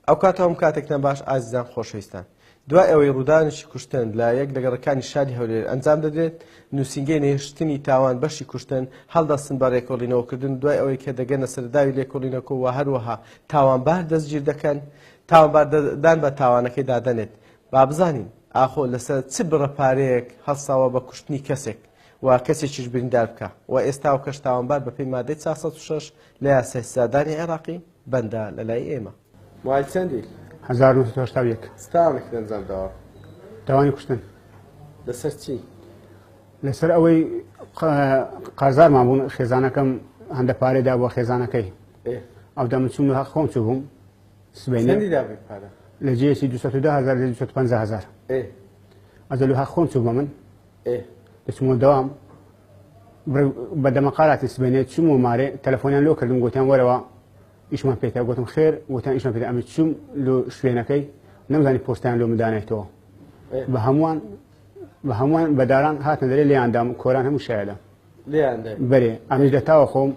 ئەو کاتەوەم کاتێکتان باش ئازیزان خۆشەویستان دوای ئەوەی ڕوودانشی کوشتن لە یەک لە گەڕەکانی شاری هەولێر ئەنجام دەدرێت نووسینگەی نێشتنی تاوان بەشی کوشتن هەڵدەستن بە ڕێکۆڵینەوەکردن دوای ئەوەی کە دەگەنە سەرداوی لێکۆڵینەوە و هەروەها تاوانبار دەستگیر دەکەن تاوانباردان بە تاوانەکەی دادەنێت با بزانین ئاخۆ لەسەر چ بڕەپارەیەک هەڵساوە بە کوشتنی کەسێک و کەسێکیش بریندار بکە و ئێستا و کەش تاوانبار بە پێی مادەی 406 لە یاسای سزادانی عێراقی بەندە لەلای ئێمە. وای چەندی؟ 1971 ستاوانێکی دەنجامداوە. تاوانی کوشتن لەسەر چی؟ لەسەر ئەوەی قازارمان بوون خێزانەکەم هەندە پارێدا بۆ خێزانەکەی ئەو دەمچوم لە خۆم چوو بووم سبەینێ لە جێسی 210,000 لە 250,000 ئەزە لە خۆم چوو بە من دەچمەوە دەوام بە دەمەقاراتی سبەینێ چوم و مارێ تەلەفۆنیان لۆ کردم گوتیان وەرەوە ئیشمان پێێتە گوتم خێر گوتیان ئیشمان پێێت ئەمە چوم لە شوێنەکەی نەمزانی پۆستیان لۆ مدانێتەوە بە هەمووان بەداران هاتنە دەرێ لێیاندام کۆران هەموو شایەدا بەرێ ئەمیش لە تاوە خۆم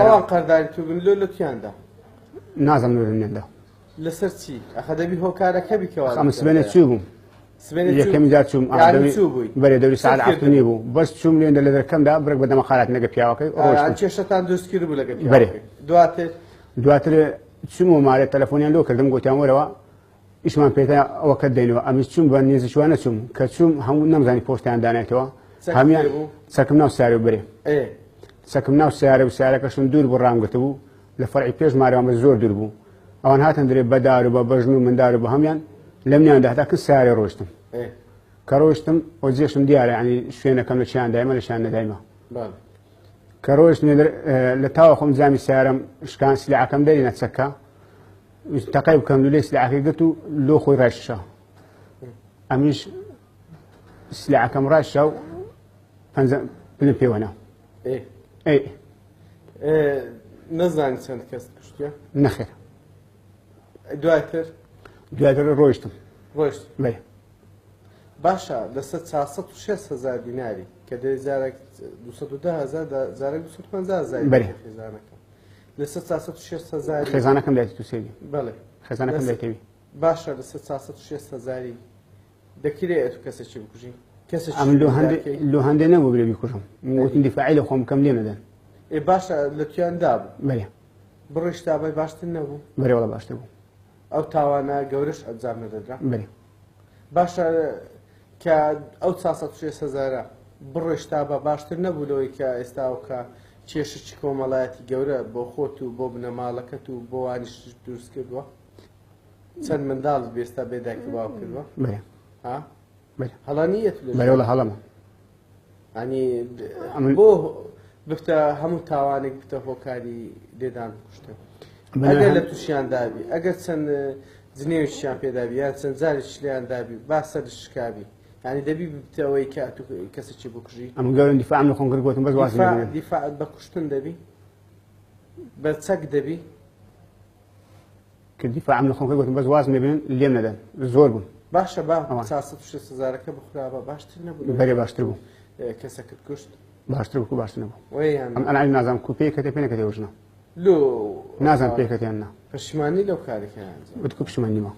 ئەوان قەرداری تو بن لۆ تویاندا نازم لێندا لەسەر چی؟ ئەخە دەبی هۆکارەکە بیکەوە ئەمە سبەینێ چوو بووم یەکەمی جار چوم بەرێ دەوری ساعت عەفتنی بوو بەس چوم لێندە لە دەرکەمدا بڕێک بە دەمەقارات نەگە پیاوەکەی کێشەتان دروستکرد بوو لەگە دواتر چوم و مارێ تەلەفۆنیان لۆ کردم گوتیان وەرەوە ئیشمان پێێتە ئەوەکە دەینەوە ئەمیش چوم بە نێزیشوانە چوم کە چوم هەموو نەمزانی پۆستیان دانێتەوە هەمیان چەکم ناو سیارە و بەرێ چەکم ناو سیارە و سیارەکەشم دوور بۆ ڕامگرتە بوو لە فەرعی پێش مارەوە بە زۆر دوور بوو ئەوان هاتن درێ بەدار و بە بەژن و مندار و بە هەمیان لە منیاندا هەتا کە سیارێ ڕۆشتم کە ڕۆشتم ئۆجێشم دیارە ینی شوێنەکەم لە چیان دایمە لە شان نەدایمە کە ڕۆشت لە تاوە خۆم جامی سیارەم شکان سلاعەکەم دەرینە چەکە تەقای بکەم لێ سلاعەکەی گرت و لۆ خۆی ڕاششە ئەمیش سلاعەکەم ڕاششە و پلم پێوەنا نەزانی چەند کەس کوشتیە؟ نەخێر دواتر ڕۆیشتم بێ باشە لەسەر 406,000 دیناری کە دەی 210,000 زارێک 250,000 خێزانەکە لەسەر 406,000 خێزانەکەم دایتی تو سێدی بەڵێ خێزانەکەم دایتەوی باشە لەسەر 406,000 دەکرێت تو کەسێکی بکوژی ئەم لۆ هەندێ نەبوو برێ بیکوژم وتم دیفاعی لە خۆم بکەم لێ نەدەن باشە لە تویاندا بوو بەێ بڕۆیش تابای باشتر نەبوو بەرێوەڵە باشتر بوو ئەو تاوانە گەورەش ئەنجام نەدەدرا بەێ باشە کە ئەو 406,000 بڕۆیش تا بە باشتر نەبوو لەوەی کە ئێستاوکە کێشی کۆمەڵایەتی گەورە بۆ خۆت و بۆ بنەماڵەکەت و بۆ وانیش دروست کردووە چەند منداڵت بێستا بێداکی باو کردووە هەڵانیەت بەێوەڵە هەڵەمە ئەنی بۆ بفتە هەموو تاوانێک بتە هۆکاری لێدان کوشتن ئەگەر لە تووشیان دابی ئەگەر چەند جنێویشیان پێدابی یان چەند جاریش لیان دابی با سەرش شکابی ینی دەبی بتەوەی کە کەسێکی بکوژی ئەم گەورن دیفاعم لە خۆم کرد گوتم بەس واز دیفاعت بە کوشتن دەبی بە چەک دەبی کە دیفاعم لە خۆم کرد گوتم بەس واز مێبێنن لێم نەدەن زۆر بوون باشە با 406,000ەکە بخرا باشتر نەبوو بەرێ باشتر بوو کەسەکەت کوشت باشتر بوو باشتر نەبوو ئەم ئەناوی نازانم کوپەیە کە پێ نەکەتێ وژنە لۆ نازانم پێکەتیان نا پەشیمانی لەو کارێکیان وتکو پشیمانی نیمە